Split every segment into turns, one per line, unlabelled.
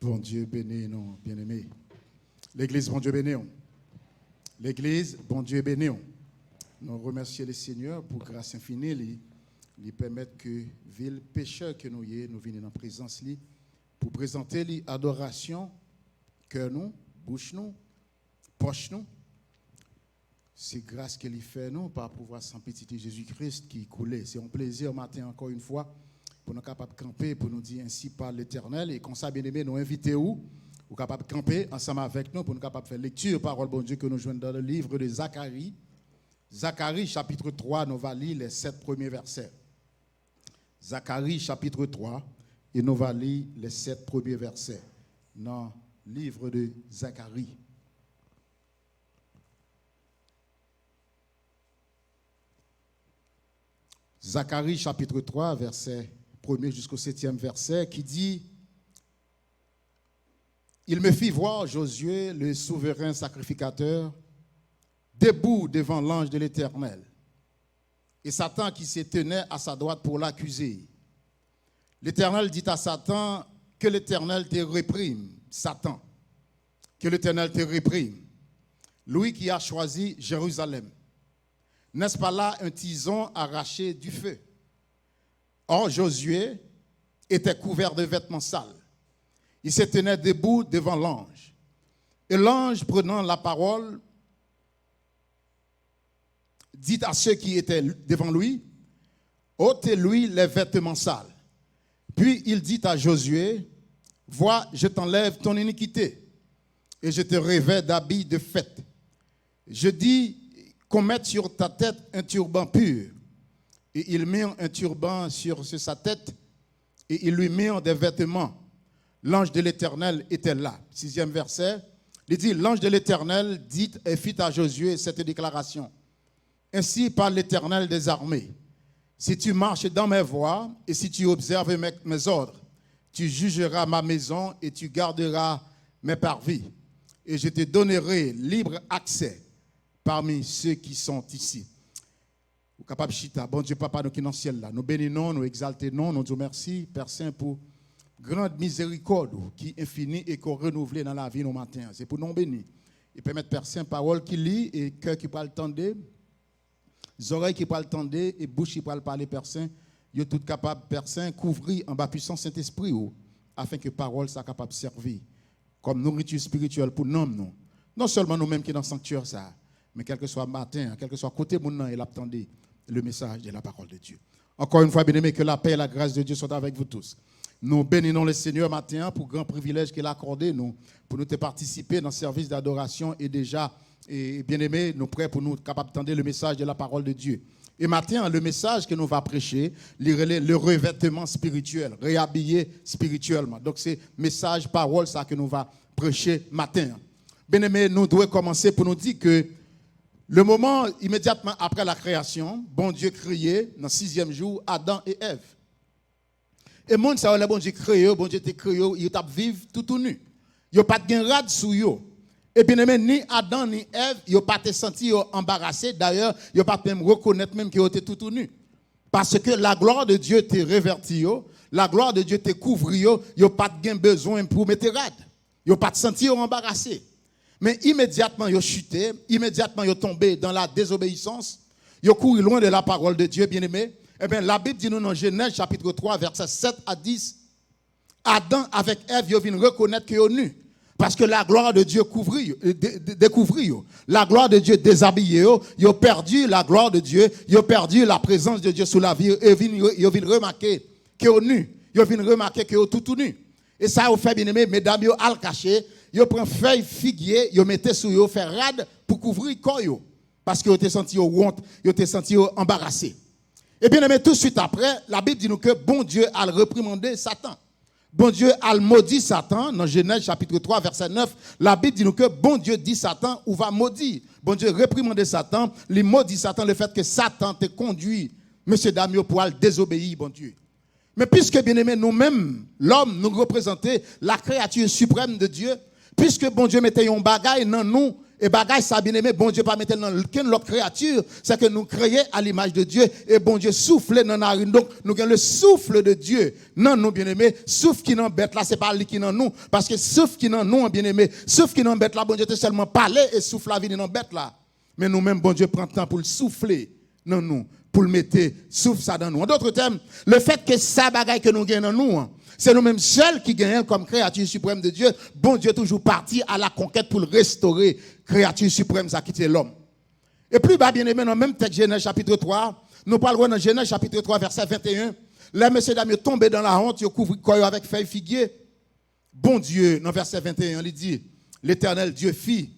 Bon Dieu béni, nous, bien-aimés. L'Église, bon Dieu béni. L'Église, bon Dieu béni. Nous remercions le Seigneur pour grâce infinie, lui permettre que, ville pécheur que nous y nous venons en présence, pour présenter l'adoration, cœur nous, bouche nous, poche nous. C'est grâce qu'il fait nous par pouvoir sans petit Jésus-Christ qui coulait. C'est un plaisir matin encore une fois pour nous capables de camper, pour nous dire ainsi par l'Éternel. Et comme ça, bien-aimés, nous invitons ou capables de camper ensemble avec nous pour nous capables de faire lecture, parole bon Dieu que nous joignons dans le livre de Zacharie. Zacharie chapitre 3, nous allons lire les 7 premiers versets. Zacharie chapitre 3, et nous allons lire les 7 premiers versets dans le livre de Zacharie. Zacharie chapitre 3, verset 1er jusqu'au 7e verset, qui dit « Il me fit voir Josué, le souverain sacrificateur, debout devant l'ange de l'Éternel, et Satan qui se tenait à sa droite pour l'accuser. L'Éternel dit à Satan, que l'Éternel te réprime, Satan, que l'Éternel te réprime, lui qui a choisi Jérusalem. N'est-ce pas là un tison arraché du feu? Or, Josué était couvert de vêtements sales. Il se tenait debout devant l'ange. Et l'ange, prenant la parole, dit à ceux qui étaient devant lui, ôtez-lui les vêtements sales. Puis il dit à Josué, vois, je t'enlève ton iniquité et je te revêts d'habits de fête. Je dis qu'on mette sur ta tête un turban pur. Et il mit un turban sur sa tête et il lui mit des vêtements. L'ange de l'Éternel était là. 6e verset. Il dit, l'ange de l'Éternel dit et fit à Josué cette déclaration. Ainsi parle l'Éternel des armées. Si tu marches dans mes voies et si tu observes mes ordres, tu jugeras ma maison et tu garderas mes parvis. Et je te donnerai libre accès parmi ceux qui sont ici. Ou capable chita, bon Dieu Papa, nous qui dans le ciel là, nous bénissons, nous exaltons, nous disons merci, Père Saint, pour grande miséricorde qui est infinie et qu'on renouvelle dans la vie nos matins. C'est pour nous bénir. Et permettre Père Saint, parole qui lit et cœur qui parle tendre, oreilles qui parlent tendre et bouche qui parle parler Père Saint, vous êtes tout capable Père Saint couvrir en bas puissant Saint-Esprit afin que parole soit capable de servir comme nourriture spirituelle pour nous. Non seulement nous-mêmes qui dans le sanctuaire ça, mais quel que soit le matin, quel que soit côté mon et l'attendez le message de la parole de Dieu. Encore une fois, bien-aimés, que la paix et la grâce de Dieu soient avec vous tous. Nous bénissons le Seigneur matin pour le grand privilège qu'il a accordé nous, pour nous participer dans le service d'adoration et déjà, bien-aimés, nous prêts pour nous capables d'entendre le message de la parole de Dieu. Et matin, le message que nous va prêcher, le revêtement spirituel, réhabiller spirituellement. Donc c'est message, parole, ça que nous va prêcher matin. Bien-aimés, nous devons commencer pour nous dire que le moment immédiatement après la création, bon Dieu créé, dans le 6e jour, Adam et Ève. Et monde ça le bon Dieu créé, bon Dieu te créé, il t'a vivre tout nu. Il pas de rade sous yo. Et bien aimé, ni Adam ni Ève, il pas te senti embarrassé, d'ailleurs, il pas même reconnaître même qu'il était tout nu. Parce que la gloire de Dieu te réverti yo, la gloire de Dieu te couvre yo, il pas de besoin pour mettre rade. Il pas de sentir embarrassé. Mais immédiatement, ils ont chuté, immédiatement, ils ont tombé dans la désobéissance, ils ont couru loin de la parole de Dieu, bien-aimé. Eh bien, la Bible dit nous dans Genèse chapitre 3, versets 7 à 10, Adam avec Ève, ils viennent reconnaître qu'ils sont nus. Parce que la gloire de Dieu découvrit. La gloire de Dieu déshabillée. Ils ont perdu la gloire de Dieu, ils ont perdu la présence de Dieu sous la vie. Ils viennent remarquer qu'ils sont nus. Ils viennent remarquer qu'ils sont tout nus. Et ça a fait, bien-aimé, mesdames, ils ont al caché. Yo prend feuille figuier, yo mettez sous yo faire rade pour couvrir corps yo parce que yo te senti honte, yo te senti embarrassé. Et bien aimé tout de suite après, la Bible dit nous que bon Dieu a reprimandé Satan. Bon Dieu a maudit Satan dans Genèse chapitre 3 verset 9, la Bible dit nous que bon Dieu dit Satan ou va maudire. Bon Dieu reprimandé Satan, il maudit Satan le fait que Satan te conduit monsieur Damio pour aller désobéir bon Dieu. Mais puisque bien aimé nous-mêmes l'homme nous représenter la créature suprême de Dieu. Puisque bon Dieu mettait un bagaille dans nous Et bagaille ça bien aimé, bon Dieu pas mettre dans aucune autre créature, c'est que nous créons à l'image de Dieu et bon Dieu souffle dans narine. Donc nous avons le souffle de Dieu. Non nous bien aimé, souffle qui nous bête là, c'est pas lui qui dans nous parce que souffle qui dans nous bien aimé, souffle qui nous bête là, bon Dieu te seulement parler et souffle la vie dans bête là. Mais nous-mêmes bon Dieu prend le temps pour le souffler dans nous, pour le mettre souffle ça dans nous. En d'autres termes, le fait que ça bagaille que nous gagnons dans nous, c'est nous-mêmes seuls qui gagnons comme créature suprême de Dieu. Bon Dieu toujours parti à la conquête pour le restaurer, créature suprême, ça quitter l'homme. Et plus bas, bien aimé, dans le même texte, Genèse chapitre 3, nous parlerons dans Genèse chapitre 3, verset 21. Là, messieurs dames, tombés dans la honte, ils couvrent quoi avec feuilles figuier. Bon Dieu, dans verset 21, il dit, l'Éternel Dieu fit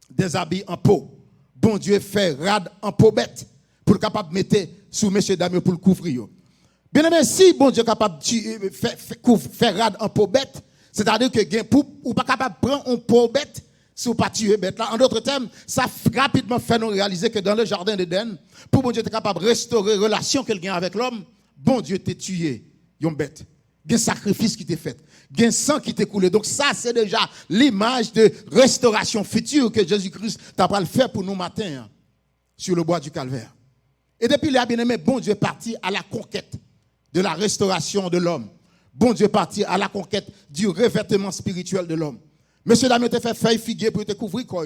des habits en peau. Bon Dieu fait rade en peau bête pour le capable de mettre sous messieurs dames pour le couvrir. Bien aimé, si bon Dieu est capable de faire rade en peau bête, c'est-à-dire que ou pas capable de prendre un peau bête, si vous pas tuer bête là. En d'autres termes, ça rapidement fait nous réaliser que dans le jardin d'Éden, pour bon Dieu être capable de restaurer la relation qu'il a avec l'homme, bon Dieu t'a tué une bête. Il y a un sacrifice qui t'est fait. Il y a un sang qui t'est coulé. Donc ça, c'est déjà l'image de restauration future que Jésus-Christ t'a pas le faire pour nous matin sur le bois du Calvaire. Et depuis là, bien aimé, bon Dieu est parti à la conquête de la restauration de l'homme. Bon Dieu est parti à la conquête du revêtement spirituel de l'homme. Monsieur Damien te fait feuille figuier pour te couvrir quoi.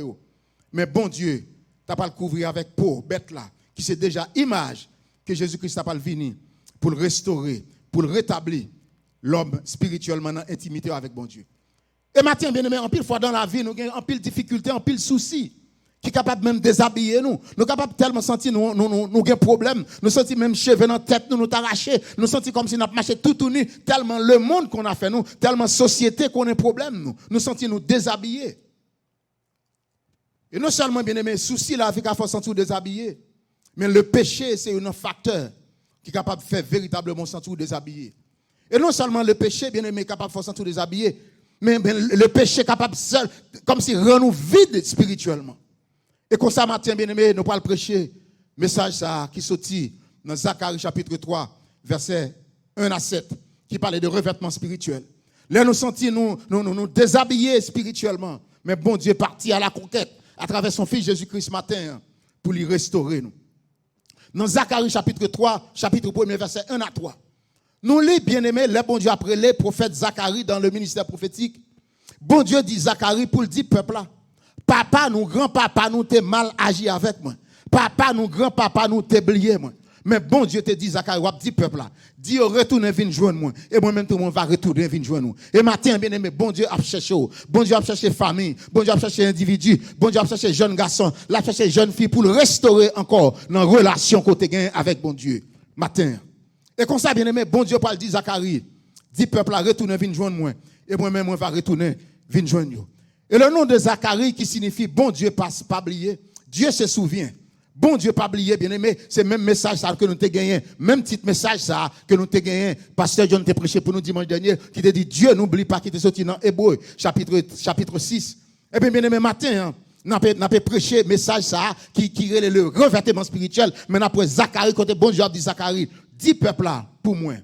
Mais bon Dieu, t'as pas le couvrir avec peau bête là, qui c'est déjà image que Jésus-Christ n'a pas le venir pour le restaurer, pour le rétablir l'homme spirituellement en intimité avec bon Dieu. Et maintenant, bien aimé, en pile fois dans la vie, nous avons en pile difficulté, en pile souci, qui est capable même de déshabiller nous. Nous sommes capables tellement sentir nous avons problème. Nous sentons même cheveux dans la tête, nous t'arracher. Nous sentons comme si nous marché tout nu, tellement le monde qu'on a fait nous, tellement société qu'on a problème nous. Nous sentons nous déshabiller. Et non seulement, bien aimé, souci là, avec la force sentir déshabiller, mais le péché, c'est un facteur qui est capable de faire véritablement sentir déshabiller. Et non seulement le péché, bien aimé, est capable de faire sentir déshabiller, mais le péché est capable seul, comme si rend nous vide spirituellement. Et comme ça, matin, bien aimé, nous allons prêcher message ça qui sortit dans Zacharie chapitre 3, versets 1 à 7, qui parlait de revêtement spirituel. Là, nous sentons nous déshabiller spirituellement, mais bon Dieu est parti à la conquête à travers son Fils Jésus-Christ matin pour lui restaurer nous. Dans Zacharie chapitre 3, chapitre 1, verset 1 à 3. Nous les bien-aimés, le bon Dieu après les prophètes Zacharie dans le ministère prophétique. Bon Dieu dit Zacharie pour le dire peuple là. Papa, nous grand-papa, nous t'es mal agi avec moi. Papa, nous grand-papa, nous t'es oublié moi. Mais bon Dieu te dit Zacharie, ou dit peuple là. Dis retourne viens joindre moi. Et moi-même tout le monde va retourner viens joindre nous. Et matin bien-aimé, bon Dieu a cherché. Bon Dieu a cherché famille, bon Dieu a cherché individu, bon Dieu a cherché jeune garçon, l'a cherché jeune fille pour le restaurer encore dans relation côté gain avec bon Dieu. Matin. Et comme ça, bien aimé, bon Dieu parle dit Zacharie, dit peuple là, retourne viens joindre moi. Et moi-même, moi va retourner viens joindre nous. Et le nom de Zacharie qui signifie bon Dieu passe pas oublier, Dieu se souvient. Bon Dieu pas oublier, bien aimé, c'est le même message ça que nous t'ai gagné, même petit message ça que nous t'ai gagné. Pasteur John t'a prêché pour nous dimanche dernier, qui t'a dit Dieu n'oublie pas qui t'est sorti dans Hébreux chapitre 6. Et bien aimé matin, n'a pas prêché message ça qui est le revêtement spirituel, mais après Zacharie côté bon Dieu a dit Zacharie, dis peuple là pour moi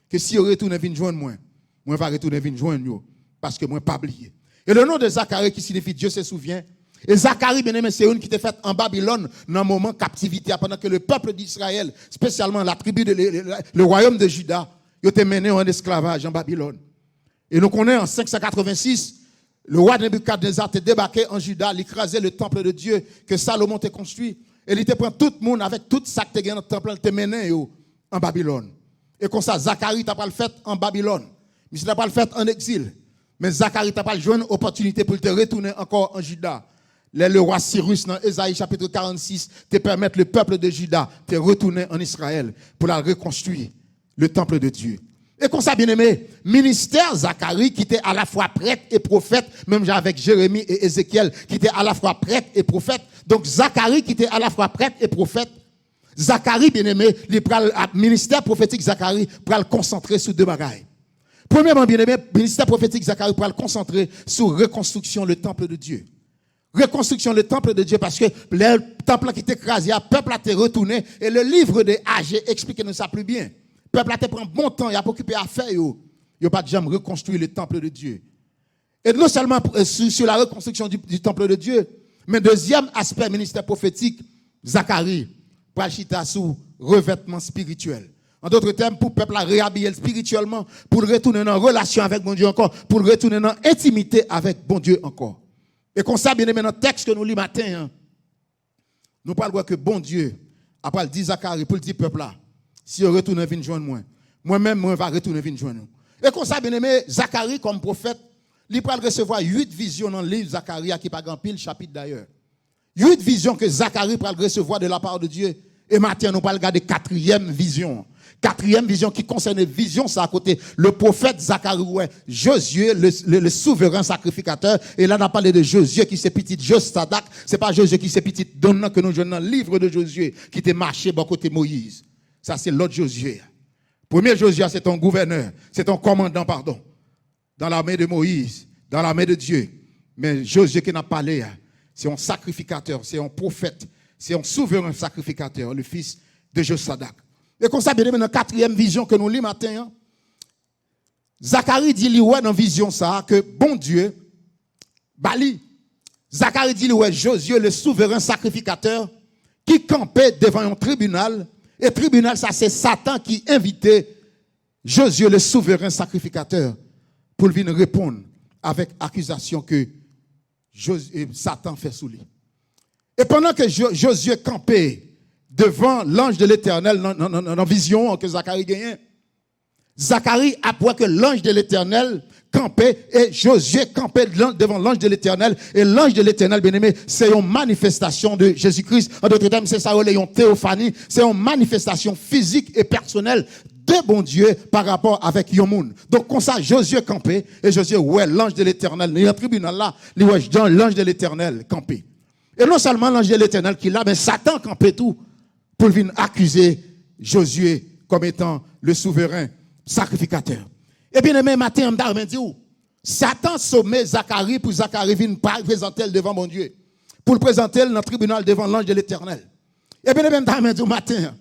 que si on retourne venir joindre moi va retourner venir joindre yo parce que moi pas oublié. Et le nom de Zacharie qui signifie Dieu se souvient. Et Zacharie, bien aimé, c'est une qui était faite en Babylone dans un moment de captivité, pendant que le peuple d'Israël, spécialement la tribu, le royaume de Juda, était mené en esclavage en Babylone. Et nous connaissons en 586, le roi Nebuchadnezzar était débarqué en Juda, il écrasait le temple de Dieu que Salomon a construit. Et il était pris tout le monde avec tout ça qui était dans le temple, il était mené en Babylone. Et comme ça, Zacharie n'a pas le fait en Babylone, mais il n'a pas le fait en exil. Mais Zacharie n'a pas le joindre opportunité pour te retourner encore en Juda. Le roi Cyrus, dans Ésaïe chapitre 46, te permettre le peuple de Juda de retourner en Israël pour la reconstruire, le temple de Dieu. Et comme ça, bien aimé, ministère Zacharie qui était à la fois prêtre et prophète, même avec Jérémie et Ézéchiel qui étaient à la fois prêtre et prophète. Donc Zacharie qui était à la fois prêtre et prophète. Zacharie, bien aimé, le ministère prophétique Zacharie pour le concentrer sur deux bagailles. Premièrement, bien aimé, le ministère prophétique Zacharie pour le concentrer sur reconstruction le temple de Dieu. Reconstruction le temple de Dieu parce que le temple qui était écrasé, le peuple a été retourné et le livre de Agé explique nous ça plus bien. Le peuple a été pris bon temps, il a occupé à faire, il n'a pas jamais reconstruit le temple de Dieu. Et non seulement sur la reconstruction du temple de Dieu, Mais deuxième aspect ministère prophétique, Zacharie, pour chita sous revêtement spirituel. En d'autres termes, pour le peuple à réhabiller spirituellement, pour retourner en relation avec bon Dieu encore, pour retourner en intimité avec bon Dieu encore. Et comme ça, bien aimé, dans le texte que nous lisons matin, hein, nous parlons que bon Dieu, après le dit Zacharie, pour le dire peuple là, si on retourne venir joindre moi, moi-même, moi, va retourner venir joindre nous. Et comme ça, bien aimé, Zacharie, comme prophète, il va recevoir 8 visions dans le livre Zacharie, qui pas grand pile chapitre d'ailleurs. 8 visions que Zacharie va recevoir de la part de Dieu. Et maintenant, nous allons regarder 4e vision. 4e vision qui concerne les visions, c'est à côté. Le prophète Zacharie, ouais, Josué, le souverain sacrificateur. Et là, on a parlé de Josué qui c'est petit Josadak. C'est pas Josué qui c'est petit Donnan que nous jouons dans le livre de Josué qui était marché bon côté Moïse. Ça, c'est l'autre Josué. Premier Josué, c'est ton gouverneur, c'est ton commandant, pardon. Dans l'armée de Moïse, dans l'armée de Dieu. Mais Josué qui n'a pas parlé, c'est un sacrificateur, c'est un prophète, c'est un souverain sacrificateur, le fils de Josadak. Et comme ça, bien aimé, dans la 4e vision que nous lisons matin, hein, Zacharie dit ouais dans la vision ça que bon Dieu, Bali, Zacharie dit ouais Josué le souverain sacrificateur qui campait devant un tribunal. Et tribunal ça c'est Satan qui invitait Josué le souverain sacrificateur pour venir répondre avec accusation que Satan fait sous lui. Et pendant que Josué campait devant l'ange de l'Éternel dans la vision que Zacharie gagnait, Zacharie apprend que l'ange de l'Éternel campait et Josué campait devant l'ange de l'Éternel. Et l'ange de l'Éternel, bien aimé, c'est une manifestation de Jésus-Christ. En d'autres termes, c'est ça, une théophanie. C'est une manifestation physique et personnelle de bon Dieu par rapport avec Yomoun. Donc, comme ça, Josué campait et Josué, ouais, l'ange de l'Éternel, il y a un tribunal là, l'ange de l'Éternel campait. Et non seulement l'ange de l'Éternel qui est là, mais Satan campait tout pour venir accuser Josué comme étant le souverain sacrificateur. Et bien, aimé, matin, on dit, Satan sommet Zacharie pour Zacharie vienne présenter devant mon Dieu. Pour le présenter dans le tribunal devant l'ange de l'Éternel. Et bien, on dit, matin,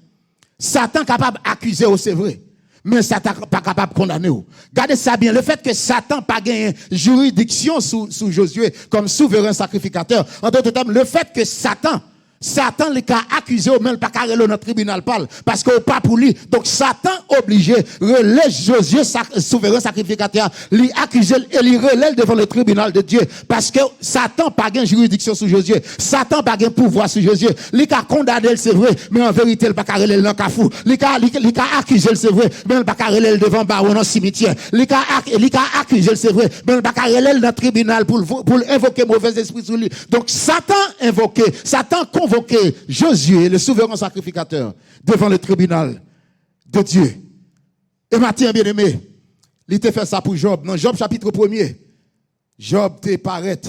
Satan capable d'accuser, c'est vrai. Mais Satan pas capable de condamner. Regardez ça bien. Le fait que Satan pas gagné juridiction sous Josué comme souverain sacrificateur. En d'autres termes, le fait que Satan les cas accusé ou même pas carré dans le tribunal parle parce que pas pour lui. Donc Satan obligé relève Josué souverain sacrificateur, lui accuser et lui relève devant le tribunal de Dieu parce que Satan pas gain juridiction sur Josué. Satan pas gain pouvoir sur Josué. Lui a condamné c'est vrai, mais en vérité il pas carré dans kafou. Lui a accusé c'est vrai, mais il pas carré devant baron dans cimetière. Lui a accusé c'est vrai, mais il pas carré dans le tribunal pour invoquer mauvais esprit sur lui. Donc Satan convoqué Josué, le souverain sacrificateur, devant le tribunal de Dieu. Et Matthieu, bien aimé, il t'a fait ça pour Job. Dans Job chapitre 1er, Job te paraît,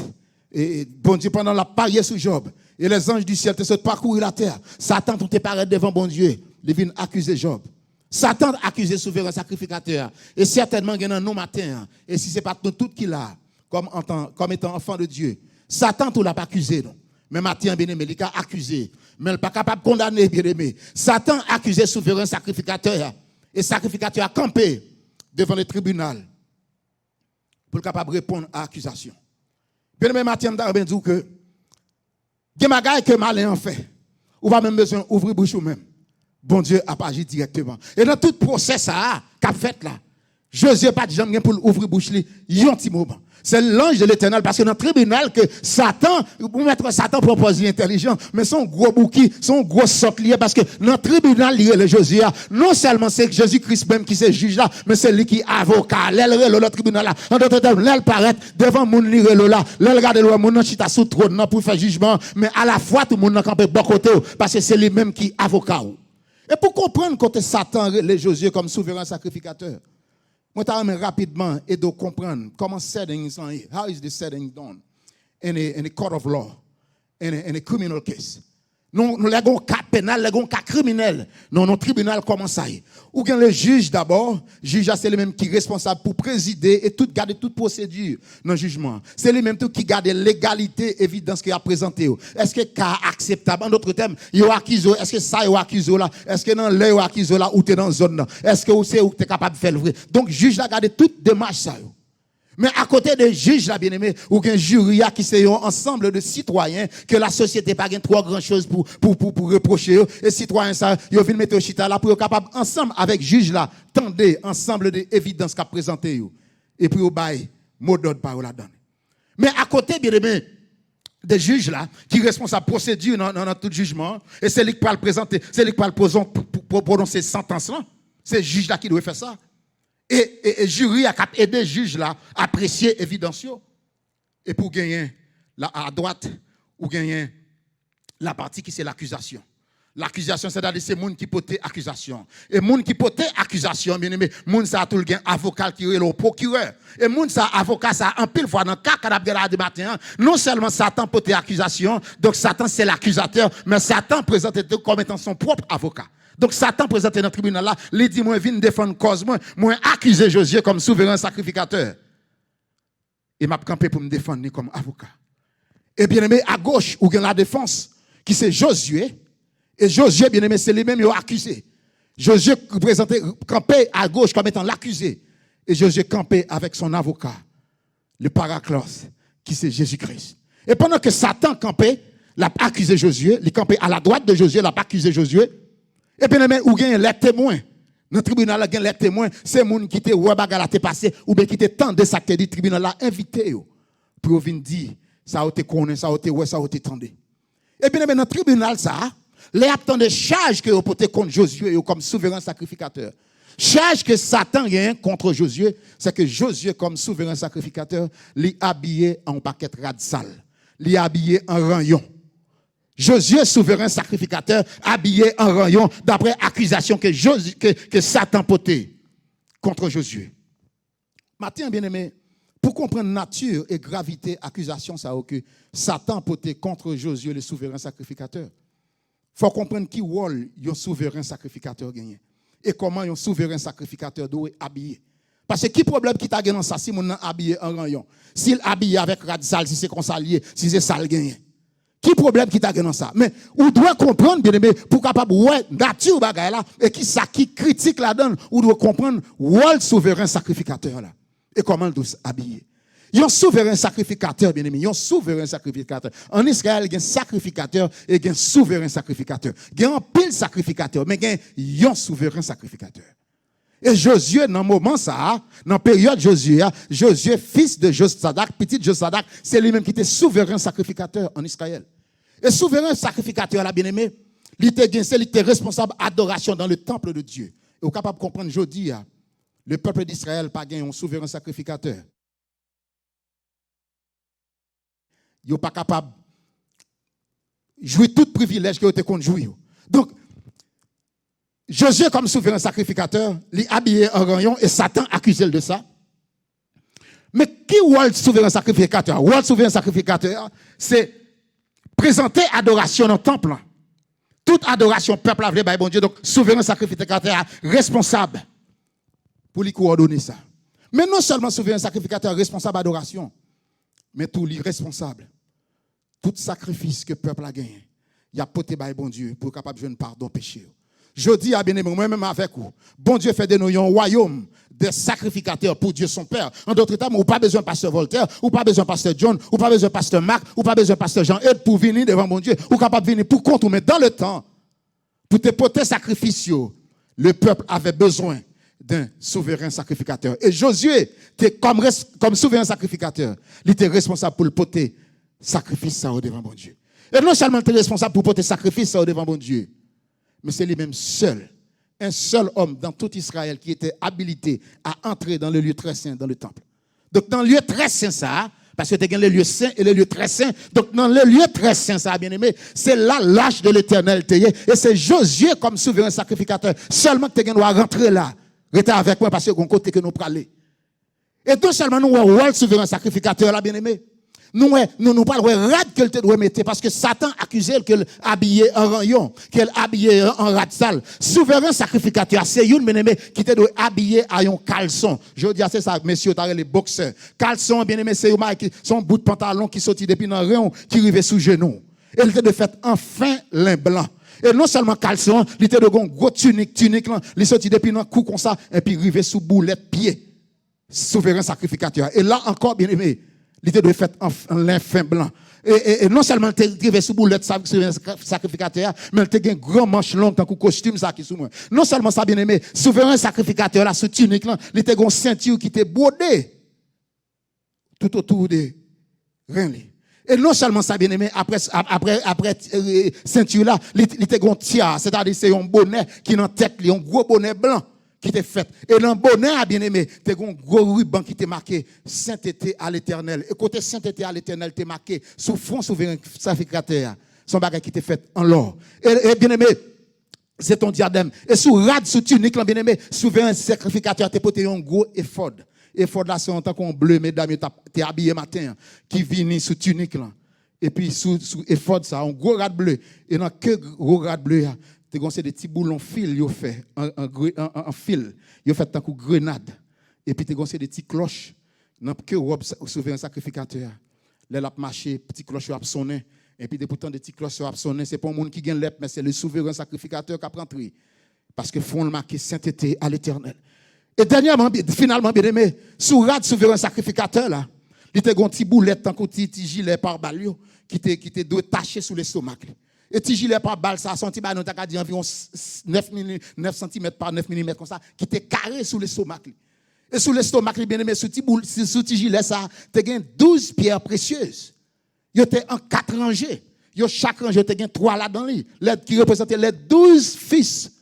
et bon Dieu, pendant la parier sur Job, et les anges du ciel te sont parcourir la terre. Satan te paraît devant bon Dieu, il vient accuser Job. Satan accusé souverain sacrificateur. Et certainement, il y a un nous matin, et si ce n'est pas tout qui l'a, comme étant enfant de Dieu, Satan ne l'a pas accusé, non. Mais Matthieu, bien aimé, il a accusé. Mais il n'est pas capable de condamner, bien aimé. Satan a accusé souverain sacrificateur. Et sacrificateur a campé devant le tribunal pour être capable de répondre à l'accusation. Bien aimé, Matthieu, je vais dire que il y a des choses que malin en fait. Ou pas même besoin d'ouvrir bouche ou même. Bon Dieu a pas agi directement. Et dans tout procès, ça a fait là. Josué pas de jambe pour ouvrir bouche, il y a un petit moment. C'est l'ange de l'Éternel, parce que dans le tribunal, que Satan, pour mettre Satan propose l'intelligence, mais son gros bouki, son gros socle lié, parce que dans le tribunal, il y a le Josué, non seulement c'est Jésus-Christ même qui se juge là, mais c'est lui qui est avocat, l'elle le tribunal là. En d'autres termes, l'elle paraît devant mon lire là, l'elle regarde le mon chita sous trône pour faire jugement, mais à la fois tout le monde n'a campé bon côté, parce que c'est lui même qui est avocat. Et pour comprendre côté Satan, les Josué comme souverain sacrificateur, moi, je vais rapidement et de comprendre comment setting sont. How is the setting done in a court of law, in a criminal case? Nous avons un cas pénal, nous avons un cas criminel. Non, notre tribunal commence à y. Ou bien le juge d'abord, le juge c'est lui-même qui est responsable pour présider et garder toute procédure dans le jugement. C'est lui-même qui garde l'égalité, évidence qu'il a présenté. Est-ce que cas acceptable? En d'autres termes, il y a accusé, est-ce que ça il y a accusé là? Est-ce que dans l'œil il y a accusé là ou tu es dans la zone là? Est-ce que tu es capable de faire le vrai? Donc, le juge a gardé toute démarche ça. Mais à côté des juges, là, bien aimé, ou qu'un jury qui c'est un ensemble de citoyens, que la société pas gagne trop grand chose pour reprocher, et citoyens, ça, ils viennent mettre au chita là, pour être capable, ensemble, avec juge là, tendez ensemble des évidences qu'a présenté, et puis au bail, mot d'ordre par là-dedans. Mais à côté, bien aimé, des juges là, qui sont responsables de procédure dans tout jugement, et c'est lui qui peut le présenter, c'est lui qui peut le prononcer sentence là, c'est le juge là qui doit faire ça. Et jury a aidé juge là à apprécier évidence. Et pour gagner là à droite, ou gagner la partie qui c'est l'accusation. L'accusation, c'est-à-dire c'est monde qui porte accusation. Et monde qui porte accusation, bien aimé, monde ça a tout le gain avocat qui est le procureur. Et monde ça avocat ça en pile fois dans cas qu'on de matin, non seulement Satan porte accusation, donc Satan c'est l'accusateur, mais Satan présente comme étant son propre avocat. Donc Satan présenté dans le tribunal là, il dit moi viens défendre cause moi accuser Josué comme souverain sacrificateur. Et m'a campé pour me défendre comme avocat. Et bien aimé à gauche ou bien la défense qui c'est Josué. Et Josué bien aimé c'est lui-même qui a accusé. Josué présenté campé à gauche comme étant l'accusé et Josué campé avec son avocat le paraclose qui c'est Jésus-Christ. Et pendant que Satan campé, l'a accusé Josué, il campé à la droite de Josué, l'a accusé Josué. Et bien, ou bien les témoins. Dans le tribunal, il y a les témoins. C'est les gens qui te ouais bagarre te passé ou bien qui te tendent ça que dit tribunal là invité pour venir dire ça a été connaît, ça a été ouais, ça a été tendé. Et bien, dans le tribunal ça, les attendent des charges que vous portez contre Josué comme souverain sacrificateur. Charge que Satan a contre Josué, c'est que Josué comme souverain sacrificateur, l'est habillé en paquet radical, l'est habillé en rayon. Josué, souverain sacrificateur, habillé en rayon, d'après accusation que Satan portait contre Josué. Maintenant, bien aimé, pour comprendre nature et gravité accusation ça que Satan portait contre Josué, le souverain sacrificateur, il faut comprendre qui rôle un souverain sacrificateur gagné et comment un souverain sacrificateur doit habiller. Parce que qui problème qui t'a gagné dans ça si mon habillé en rayon, s'il habillé avec radical, si c'est consalié, si c'est sale gagné. Qui problème qui t'a dans ça? Mais on doit comprendre, bien aimé, pour capable, ouais, nature bagaille là, et qui ça qui critique la donne, on doit comprendre, ouais, le souverain sacrificateur là. Et comment il doit s'habiller. Il y a un souverain sacrificateur, bien aimé, il y a un souverain sacrificateur. En Israël, il y a un sacrificateur et il y a un souverain sacrificateur. Il y a un pile sacrificateur, mais il y a un souverain sacrificateur. Et Josué, dans le moment ça, dans la période Josué, Josué, fils de Josadak, petit Josadak, c'est lui-même qui était souverain sacrificateur en Israël. Et souverain sacrificateur, là, bien aimé, il était responsable d'adoration dans le temple de Dieu. Et vous êtes capable de comprendre aujourd'hui, le peuple d'Israël n'a pas gagné un souverain sacrificateur. Il n'est pas capable de jouir tout privilège que vous avez conduit. Donc, Josué, comme souverain sacrificateur, il est habillé en rayon et Satan accuse de ça. Mais qui est le souverain sacrificateur? Le souverain sacrificateur, c'est présenter adoration dans le temple. Toute adoration, peuple a voulu, bon Dieu, donc souverain sacrificateur responsable pour lui coordonner ça. Mais non seulement souverain sacrificateur responsable d'adoration, mais tout lui responsable. Tout sacrifice que le peuple a gagné, il a porté bon Dieu pour capable de jouer un pardon péché. Je dis à bien-aimé, moi-même avec vous, bon Dieu fait de nous un royaume des sacrificateurs pour Dieu son Père. En d'autres termes, ou pas besoin de pasteur Voltaire, ou pas besoin de pasteur John, ou pas besoin de pasteur Marc, ou pas besoin de pasteur Jean-Ed pour venir devant mon Dieu, ou capable de venir pour compte, mais dans le temps, pour te porter sacrifice, le peuple avait besoin d'un souverain sacrificateur. Et Josué, comme souverain sacrificateur, il était responsable pour le porter sacrifice ça devant mon Dieu. Et non seulement il était responsable pour porter sacrifice ça devant mon Dieu, mais c'est lui-même seul, un seul homme dans tout Israël qui était habilité à entrer dans le lieu très saint, dans le temple. Donc dans le lieu très saint ça, parce que tu as le lieu saint et le lieu très saint, donc dans le lieu très saint ça, bien aimé, c'est là l'âge de l'éternel, et c'est Josué comme souverain sacrificateur, seulement que tu dois rentrer là, rester avec moi parce que c'est un côté que nous parlons. Et non seulement nous avons le souverain sacrificateur là, bien aimé, nous parlons rad qu'elle te doit mettre parce que Satan accusait qu'elle habillé en rayon, qu'elle habillé en rad sale. Souverain sacrificateur, c'est une bien-aimé qui te doit habiller à un caleçon. Je dis c'est ça, messieurs, t'as les boxeurs. Caleçon, bien-aimé, c'est son bout de pantalon qui sortit depuis dans le rayon, qui arrivait sous genou. Elle te de fait enfin lin blanc. Et non seulement caleçon, il était de gros tunique là, il sortit depuis dans cou comme ça, et puis arrivé sous boulette pied. souverain sacrificateur. Et là encore, bien aimé, il était fait en lin fin blanc. Et non seulement il était sous boulette sacrificateur, mais il était un grand manche long, tant que costume ça qui sous moi. Non seulement ça, bien aimé, souverain sacrificateur, là, ce tunique là, il était une ceinture qui était brodée tout autour des reins. Et non seulement ça, bien aimé, après ceinture là, il était un tiare, c'est-à-dire c'est un bonnet qui est dans la tête, un gros bonnet blanc qui était fait. Et dans le bonnet, bien aimé, t'es un gros ruban qui était marqué sainteté à l'Éternel. Et côté sainteté à l'Éternel, t'es marqué sous fond souverain sacrificateur. Son bagage qui était fait en l'or. Et bien aimé, c'est ton diadème. Et sous rad, sous tunique, bien aimé, souverain sacrificateur, t'es porté un gros éphod. Éphod là, c'est en tant qu'on bleu, mesdames, t'es habillé matin, qui vient sous tunique là. Et puis sous éphod, ça, un gros rad bleu. Et dans que gros rad bleu, tu as des petits boulons fil, yo fait en fil, yo fait tant que grenade. Et puis tu as des petites cloches dans que robe souverain sacrificateur. Là a marché, petits cloches a sonné. Et puis pourtant des petites cloches a sonné, c'est pas un monde qui gagne l'ep, mais c'est le souverain sacrificateur qui a pris. Parce que font le marqué sainteté à l'Éternel. Et dernièrement, finalement, bien aimé, sous rad souverain sacrificateur là, il était un petit boulette tant que petit gilet par balio qui était taché sous l'estomac. Et petit gilet par balle, ça a senti, nous avons dit environ 9 cm par 9 mm comme ça, qui était carré sous l'estomac. Et sous l'estomac, bien aimé, sous petit gilet, ça, tu as 12 pierres précieuses. Ils étaient en 4 rangées. Chaque rangée, tu as 3 là-dedans, qui représentaient les 12 fils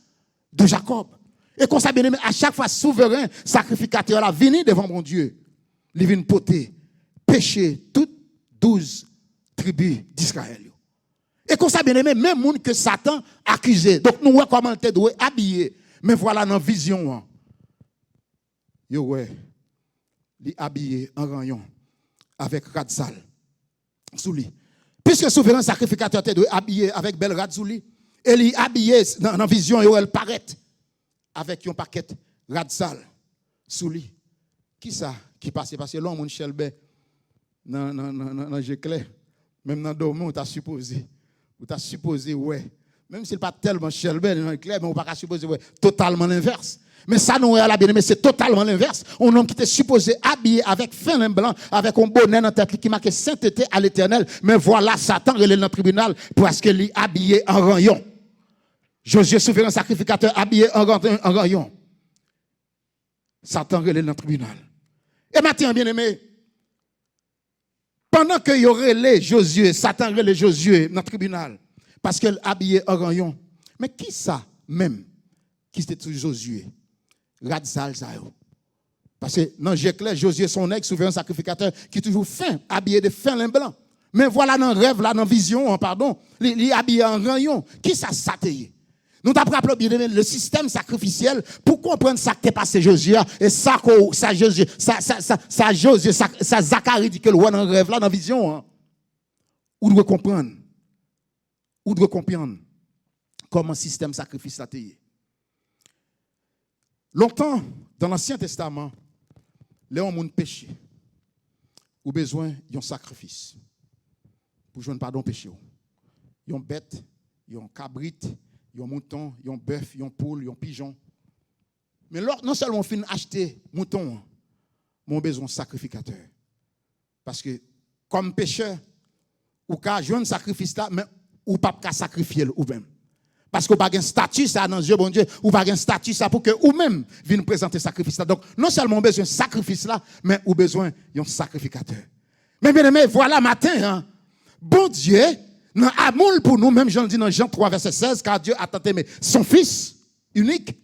de Jacob. Et comme ça, bien aimé, à chaque fois, souverain, sacrificateur, là, venu devant mon Dieu, il vient poter, pécher toutes 12 tribus d'Israël. Et comme ça, bien aimé, même monde que Satan accusé. Donc, nous voyons comment il doit habiller. Mais voilà, dans la vision, yo, ouais, il est habillé en rayon avec Radzal sous lui. Puisque souverain sacrificateur te doit habiller avec belle Rad sous lui. Et il est habillé dans la vision, yo, elle paraît avec un paquet Radzal sous lui. Qui ça qui passe? Parce que l'homme, mon chelbe, dans Jéclé, même dans le domaine, on t'a supposé. Ou t'as supposé, ouais. Même s'il n'est pas tellement chelbe, mais on pas supposer, ouais, totalement l'inverse. Mais ça, nous, à la bien-aimée, c'est totalement l'inverse. Un homme qui était supposé habillé avec fin lin blanc, avec un bonnet dans la tête qui marquait sainteté à l'Éternel. Mais voilà, Satan, il est dans le tribunal parce qu'il est habillé en rayon. Josué, souverain sacrificateur, habillé en rayon. Satan, il est dans le tribunal. Et maintenant, bien-aimé, pendant que y aurait les Josué, Satan relève Josué dans le tribunal, parce qu'elle habillait en rayon. Mais qui ça même, qui c'était toujours Josué? Radzal Zayo. Parce que dans Jéclé, Josué, son ex, souverain sacrificateur, qui est toujours fin, habillé de fin lin blanc. Mais voilà dans le rêve, là, dans la vision, pardon, il est habillé en rayon. Qui ça s'atteigne? Nous t'avons rappelé bien le système sacrificiel pour comprendre ça qui est passé Josué et ça Josué, ça Zacharie dit que le roi dans le rêve là dans la vision. Ou doit comprendre. Ou doit comprendre comment le système sacrifice a été. Longtemps dans l'Ancien Testament, les hommes ont péché. Ou besoin d'un sacrifice pour jouer pardon péché. Ils ont bête, ils ont cabrite, ils ont mouton, ils ont bœuf, ils ont poule, ils ont pigeon. Mais non seulement on finit acheter mouton, mais on besoin de sacrificateur. Parce que comme pécheur, ou qu'à jouer un sacrifice là, mais ou pas qu'à sacrifier ou même. Parce qu'on n'a pas un statut ça dans Dieu, bon Dieu, ou pas un statut ça pour que ou même vienne présenter sacrifice là. Donc non seulement on besoin de sacrifice là, mais on besoin d'un sacrificateur. Mais bien aimé, voilà matin, hein, bon Dieu, dans amour pour nous, même Jean dit dans Jean 3, verset 16, car Dieu a tant aimé son Fils unique,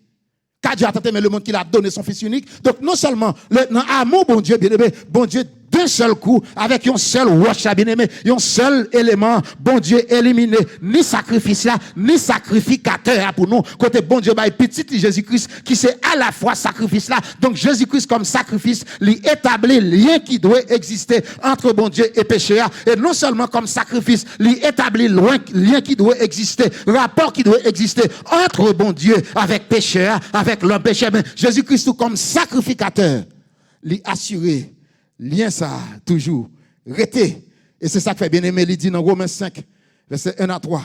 car Dieu a tant aimé le monde qu'il a donné son Fils unique. Donc non seulement dans amour, bon Dieu, bien aimé, bon Dieu, d'un seul coup, avec un seul wash, bien aimé, un seul élément, bon Dieu éliminé, ni sacrifice là, ni sacrificateur pour nous. Côté bon Dieu, bah, petit Jésus-Christ, qui c'est à la fois sacrifice là. Donc Jésus-Christ comme sacrifice, lui établit lien qui doit exister entre bon Dieu et pécheur. Et non seulement comme sacrifice, lui établit lien qui doit exister, rapport qui doit exister entre bon Dieu avec pécheur, avec l'homme pécheur. Mais Jésus-Christ comme sacrificateur, lui assurer lien ça, toujours, rester. Et c'est ça que fait bien-aimé, il dit dans Romains 5, verset 1 à 3.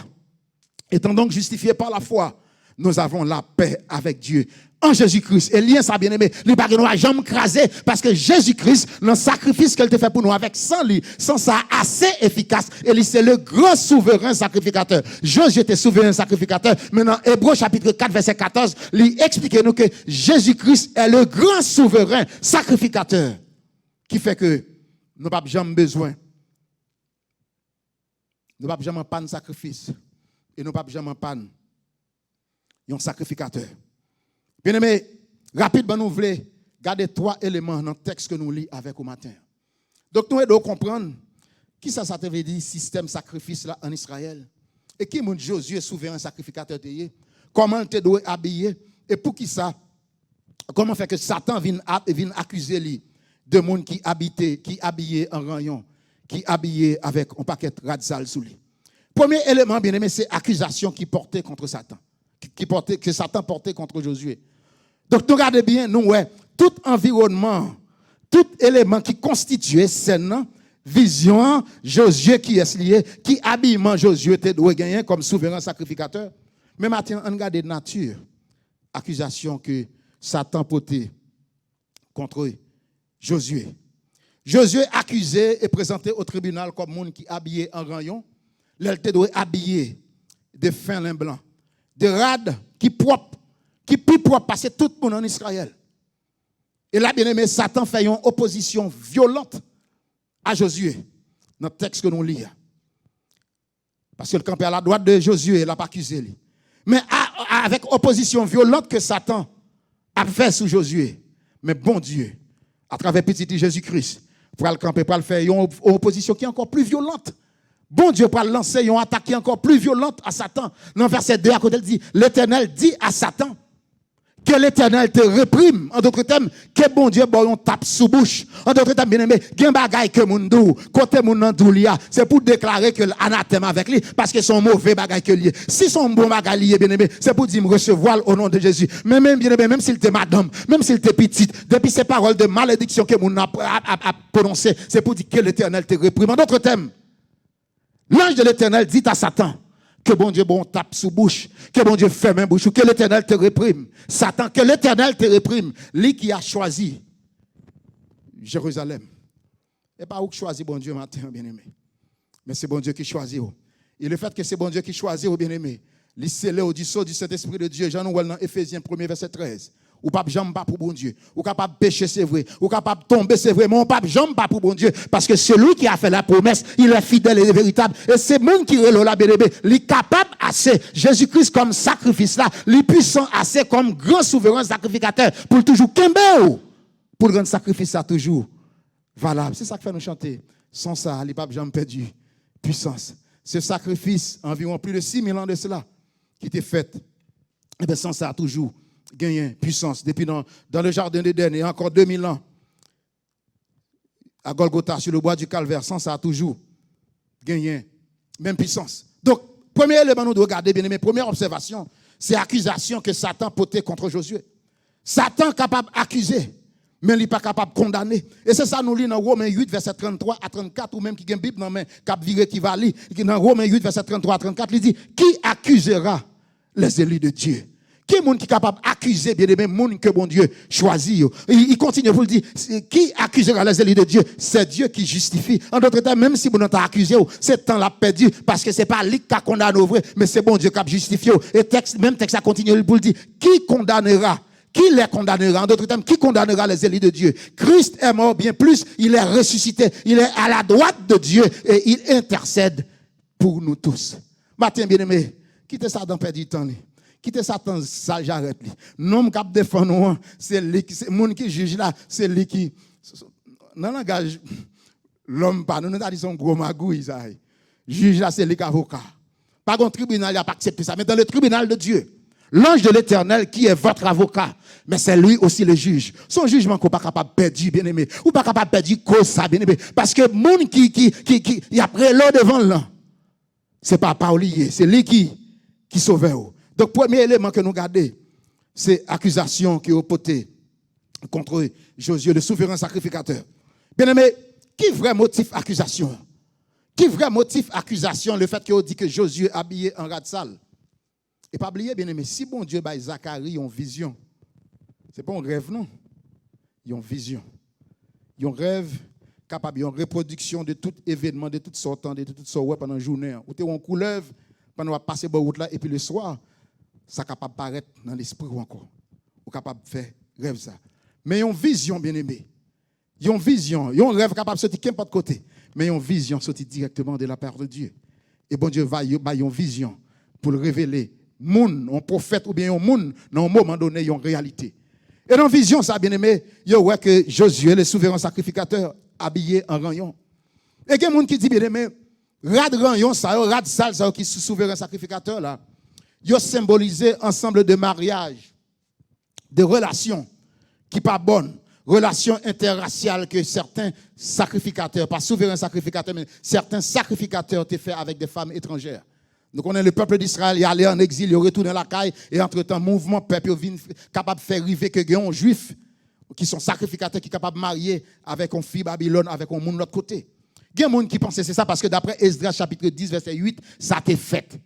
Étant donc justifiés par la foi, nous avons la paix avec Dieu. En Jésus-Christ. Et lien ça bien aimé, les pas nous jamais crasé parce que Jésus-Christ, le sacrifice qu'elle te fait pour nous avec sans ça assez efficace. Et c'est le grand souverain sacrificateur. Jésus était souverain sacrificateur. Maintenant, Hébreux chapitre 4 verset 14, lui explique nous que Jésus-Christ est le grand souverain sacrificateur qui fait que nous n'avons jamais besoin. Nous n'avons jamais pas de sacrifice et nous n'avons jamais pas un sacrificateur. Bien aimé, rapidement nous voulons garder 3 éléments dans le texte que nous lisons avec au matin. Donc nous devons comprendre qui ça veut dire système sacrifice là en Israël et qui mon Josué souverain sacrificateur de comment te doit habiller et pour qui ça comment fait que Satan vienne accuser lui de monde qui habillé en rayon, qui habillé avec un paquet radical sous lui. Premier élément bien aimé c'est accusation qui portait contre Satan. Que Satan portait contre Josué. Donc, nous regardez bien, nous, ouais, tout environnement, tout élément qui constituait scène, vision, Josué qui est lié, qui habillement Josué te doit gagner comme souverain sacrificateur. Mais maintenant, on regarde nature, accusation que Satan portait contre Josué. Josué accusé et présenté au tribunal comme monde qui habillé en rayon, l'elle te doit habiller de fin lin blanc. De rade qui plus propre passer tout le monde en Israël. Et là, bien aimé, Satan fait une opposition violente à Josué, dans le texte que nous lisons. Parce que le campé à la droite de Josué, il n'a pas accusé lui. Mais avec opposition violente que Satan a fait sous Josué, mais bon Dieu, à travers petit Jésus-Christ, pour le camper, pour le faire une opposition qui est encore plus violente. Bon Dieu pour lancer une attaque qui est encore plus violente à Satan. Dans verset 2, à côté, il dit, l'Éternel dit à Satan que l'Éternel te réprime. En d'autres termes, que bon Dieu bon tape sous bouche. En d'autres termes, bien aimé, gen bagay que moun dou, côté moun nan dou liya, c'est pour déclarer que l'anathème avec lui, parce que son mauvais bagay que lié. Si son bon bagay lié, bien aimé, c'est pour dire me recevoir au nom de Jésus. Mais même, bien aimé, même s'il était madame, même s'il était petite, depuis ces paroles de malédiction que moun a prononcées, c'est pour dire que l'Éternel te réprime. En d'autres termes, l'ange de l'Éternel dit à Satan que bon Dieu bon tape sous bouche, que bon Dieu ferme un bouche, que l'Éternel te réprime. Satan, que l'Éternel te réprime. Lui qui a choisi Jérusalem. Et pas où que choisit bon Dieu matin, bien aimé. Mais c'est bon Dieu qui choisit. Et le fait que c'est bon Dieu qui choisit, bien aimé, l'issélé au du sceau du Saint-Esprit de Dieu, Jean Nouvel dans Éphésiens 1 verset 13. Ou pas jamais pas pour bon Dieu. Ou capable pécher, c'est vrai. Ou capable tomber, c'est vrai. Mais on pas jamais pas pour bon Dieu. Parce que celui qui a fait la promesse, il est fidèle et véritable. Et c'est même qui est là, bébé. Il est capable assez. Jésus-Christ comme sacrifice là. Il est puissant assez comme grand souverain sacrificateur. Pour toujours kembe. Pour le grand sacrifice ça toujours valable. C'est ça qui fait nous chanter. Sans ça, il n'est pas jamais perdu. Puissance. Ce sacrifice, environ plus de 6000 ans de cela, qui était fait. Et bien sans ça, toujours gagné puissance. Depuis dans le jardin d'Éden, et encore 2000 ans, à Golgotha, sur le bois du Calvaire, sans ça, toujours gagné même puissance. Donc, premier élément, nous devons regarder, bien aimé, première observation, c'est l'accusation que Satan portait contre Josué. Satan capable d'accuser, mais il n'est pas capable de condamner. Et c'est ça, nous lisons dans Romains 8, verset 33 à 34, ou même qui a une Bible dans main, cap viré qui va lire, dans Romains 8, verset 33 à 34, il dit, qui accusera les élus de Dieu? Qui est qui est capable d'accuser, bien aimé, monde que bon Dieu choisit? Il continue pour le dire, qui accusera les élus de Dieu? C'est Dieu qui justifie. En d'autres termes, même si vous n'avez pas accusé, c'est temps l'a perdu, parce que ce n'est pas lui qui a condamné, mais c'est bon Dieu qui a justifié. Et même texte a continué pour le dire, qui condamnera? Qui les condamnera? En d'autres termes, qui condamnera les élus de Dieu? Christ est mort, bien plus, il est ressuscité, il est à la droite de Dieu et il intercède pour nous tous. Matin, bien aimé, quittez ça dans perdu temps. Quittez Satan, ça j'arrête. Non, cap défend nous, c'est lui qui, c'est monde qui juge là, c'est lui qui. Dans le langage, l'homme pas, nous avons dit son gros magouille, ça. Juge là, c'est lui qui avocat. Pas dans le tribunal, il n'a pas accepté ça, mais dans le tribunal de Dieu, l'ange de l'Éternel qui est votre avocat, mais c'est lui aussi le juge. Son jugement qu'on pas capable de perdre, bien aimé, ou pas capable de perdre cause ça, bien aimé, parce que monde qui y a près l'eau devant là, c'est pas Paulier, c'est lui qui sauve. Donc, premier élément que nous gardons, c'est l'accusation qui est opposée contre Josué, le souverain sacrificateur. Bien aimé, qui vrai motif accusation? Qui vrai motif accusation, le fait qu'on dit que Josué habillé en rade sale? Et pas oublier, bien aimé, si bon Dieu, Zacharie, une vision, ce n'est pas un rêve, non. Il y a une vision. Il y a un rêve capable, il y a une reproduction de tout événement, de tout sortant, de tout sortant pendant la journée. Ou tu es en couleuvre, pendant qu'on passer par route là, et puis le soir, ça est capable de paraître dans l'esprit ou encore. Ou capable de faire rêve ça. Mais il y a une vision, bien aimé. Il y a une vision. Il y a un rêve capable de sortir n'importe côté. Mais il y a une vision sortie directement de la part de Dieu. Et bon Dieu va y avoir une vision pour le révéler. Un prophète ou bien un monde, dans un moment donné, il y a une réalité. Et dans la vision, ça, bien aimé, il y a que Josué, le souverain sacrificateur, habillé en rayon. Et il y a des gens qui disent, bien aimé, rad rayon, ça, rad sale, ça, qui est souverain sacrificateur, là, il a symbolisé ensemble de mariages, de relations qui pas bonnes, relations interraciales que certains sacrificateurs, pas souverains sacrificateurs, mais certains sacrificateurs ont fait avec des femmes étrangères. Donc, on est le peuple d'Israël, il est allé en exil, il est retourné à la caille, et entre-temps, mouvement peuple est capable de faire arriver que des juifs qui sont sacrificateurs, qui sont capables de marier avec une fille Babylone, avec un monde de l'autre côté. Il y a des gens qui pensent que c'est ça, parce que d'après Esdras chapitre 10, verset 8, ça a été fait.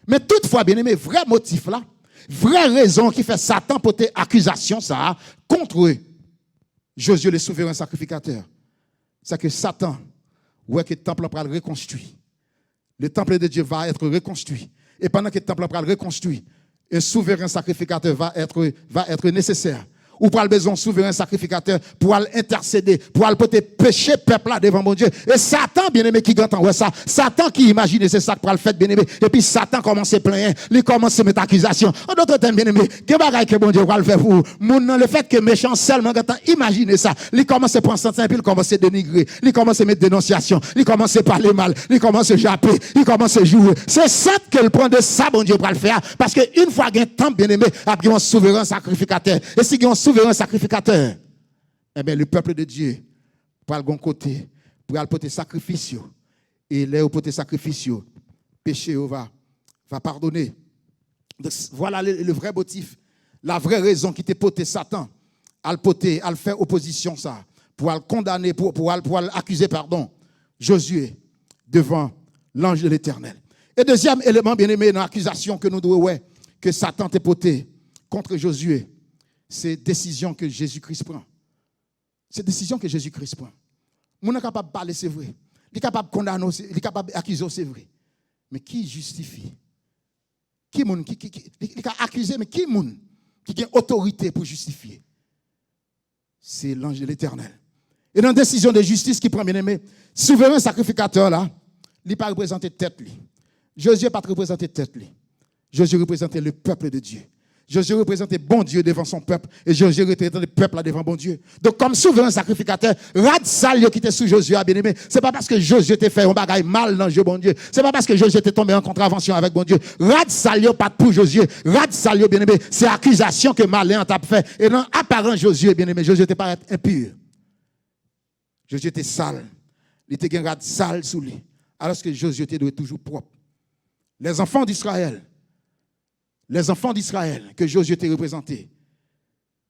Mais toutefois, bien aimé, vrai motif là, vraie raison qui fait Satan porter accusation, ça, contre Josué, le souverain sacrificateur, c'est que Satan, ouais, que le temple va le reconstruire. Le temple de Dieu va être reconstruit. Et pendant que le temple va être reconstruit, un souverain sacrificateur va être nécessaire. Ou pour le besoin souverain sacrificateur pour intercéder, pour porter péché peuple là devant mon Dieu. Et Satan, bien aimé, qui entend ouais, ça, Satan qui imagine c'est ça pour le fait, bien aimé. Et puis Satan commence à plaindre, il commence à mettre accusation. En d'autres termes, bien aimé, que bagaille que bon Dieu va le faire pour vous. Le fait que méchant seulement quand imaginer ça, il commence à prendre sentiment, puis il commence à dénigrer, il commence à mettre dénonciation, il commence à parler mal, il commence à japper, il commence à jouer. C'est ça qu'elle prend de ça, bon Dieu, pour le faire. Parce qu'une fois qu'il y a un temple, bien aimé, il y a un souverain sacrificateur. Et si il y a un souverain sacrificateur, eh bien, le peuple de Dieu, pour le bon côté, pour aller porter sacrifice, et là, porter sacrifice, péché va pardonner. Donc, voilà le vrai motif, la vraie raison qui t'a porté Satan, à le faire opposition, ça, pour le condamner, pour l'accuser, Josué, devant l'ange de l'Éternel. Et deuxième élément, bien aimé, dans l'accusation que nous devons, que Satan t'a porté contre Josué, c'est décision que Jésus-Christ prend. C'est décision que Jésus-Christ prend. Mon est capable de parler, c'est vrai. Il est capable de condamner, il est capable d'accuser, c'est vrai. Mais qui justifie? Qui est accusé, mais qui a autorité pour justifier? C'est l'ange de l'Éternel. Et dans la décision de justice qui prend, bien aimé, souverain sacrificateur là, il n'a pas représenté tête lui. Josué n'a pas représenté tête lui. Josué représentait le peuple de Dieu. Josué représentait bon Dieu devant son peuple et Josué représentait le peuple là devant bon Dieu. Donc comme souverain sacrificateur, rad sale qui était sous Josué, bien aimé, c'est pas parce que Josué t'a fait un bagaille mal dans Dieu bon Dieu. C'est pas parce que Josué était tombé en contravention avec bon Dieu. Rad sale pas pour Josué, rad sale bien aimé, c'est accusation que malin t'a fait et non apparent Josué bien aimé, Josué était pas impur. Josué était sale. Il était un rad sale sous lui. Alors que Josué était toujours propre. Les enfants d'Israël que Josué était représenté,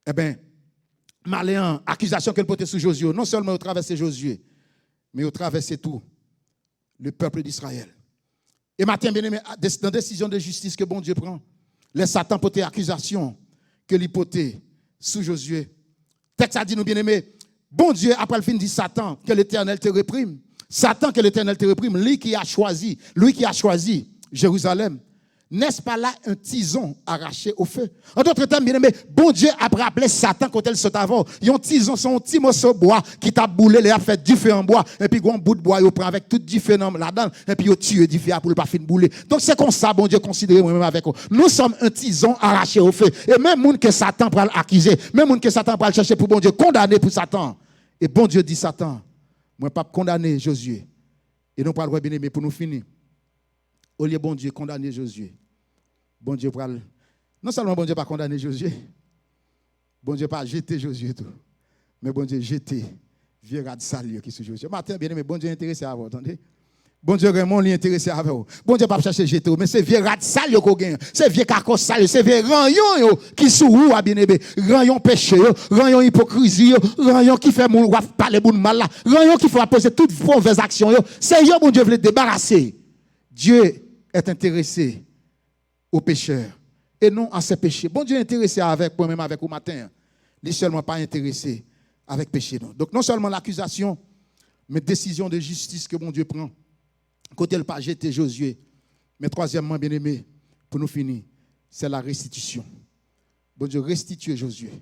eh bien, malin, accusation qu'elle portait sur Josué, non seulement au travers de Josué, mais au travers de tout le peuple d'Israël. Et maintenant, bien aimé, dans la décision de justice que bon Dieu prend, les Satan portait accusation que l'hypothèse sous Josué. Texte a dit, nous bien aimé, bon Dieu, après le fin dit Satan, que l'Éternel te réprime. Satan, que l'Éternel te réprime, lui qui a choisi Jérusalem. N'est-ce pas là un tison arraché au feu? En d'autres termes, bien aimé, bon Dieu a rappelé Satan quand elle saute avant. Il y a un tison, son petit morceau de bois qui t'a boulé, il a fait du feu en bois. Et puis, un bout de bois, il prend avec tout du feu là-dedans. Et puis, il tue du feu pour ne pas finir bouler. Donc, c'est comme ça, bon Dieu, considérez moi-même avec vous. Nous sommes un tison arraché au feu. Et même monde que Satan peut l'accuser, même monde que Satan peut chercher pour bon Dieu, condamner pour Satan. Et bon Dieu dit Satan, moi, pas condamner Josué. Et non pas le bien aimé pour nous finir. Au lieu bon Dieu condamner Josué. Bon Dieu pral. Non seulement bon Dieu pas condamné Josué, bon Dieu pas jeté Josué tout, mais bon Dieu jeté vieux rad sale qui sur Josué. Matin bien aimé, bon Dieu intéressé à vous, attendez. Bon Dieu Raymond lui intéressé à vous. Bon Dieu pas chercher jeter, mais c'est vieux rad sale qu'on gagne, c'est vieux carcos sale, c'est vieux rayon qui sous ou bien aimé, rayon péché, rayon hypocrisie, rayon qui fait mon parler bon mal là, rayon qui fait poser toutes mauvaises actions, c'est yo bon Dieu veut débarrasser. Dieu est intéressé aux pécheurs et non à ses péchés. Bon Dieu est intéressé avec moi-même avec au matin. Il n'est seulement pas intéressé avec péché. Non. Donc non seulement l'accusation, mais décision de justice que mon Dieu prend. Côté le pas jeter Josué. Mais troisièmement, bien aimé, pour nous finir, c'est la restitution. Bon Dieu restitue Josué.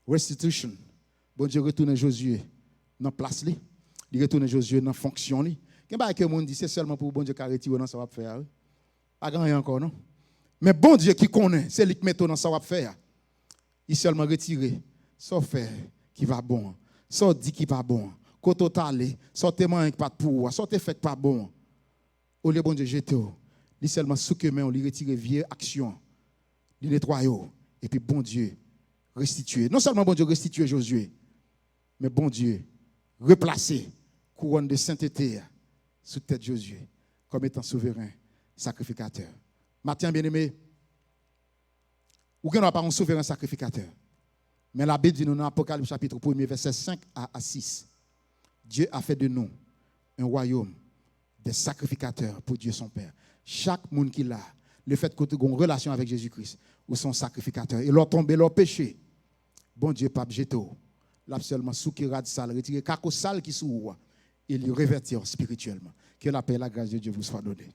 Restitution. Bon Dieu retourne Josué dans la place. Il retourne Josué dans la fonction. Qu'est-ce que le monde dit? C'est seulement pour bon Dieu qui a retiré dans ça va faire. Pas grand encore, non? Mais bon Dieu qui connaît, c'est lui qui met dans ça va faire. Il seulement retiré. Ça fait qui va bon. Ça dit qui va bon. Quand tu as allé, ça te manque pas de pouvoir. Ça te fait pas bon. Au lieu bon Dieu jeter. Il seulement sous que main, on lui retire vieille action. Il nettoie. Et puis bon Dieu restituer. Non seulement bon Dieu restituer Josué, mais bon Dieu replacer couronne de sainteté sous tête de Josué comme étant souverain sacrificateur. Matin bien-aimé, ou qu'on n'a pas un souverain sacrificateur. Mais la Bible dit nous dans Apocalypse chapitre 1, verset 5 à 6. Dieu a fait de nous un royaume des sacrificateurs pour Dieu son Père. Chaque monde qui l'a, le fait que tu aies une relation avec Jésus-Christ, ou son sacrificateur, et leur tomber leur péché, bon Dieu pas jeter. Là seulement sous qui rade sale, retirer caco sale qui sous et le revertir spirituellement. Que la paix et la grâce de Dieu vous soit donnée.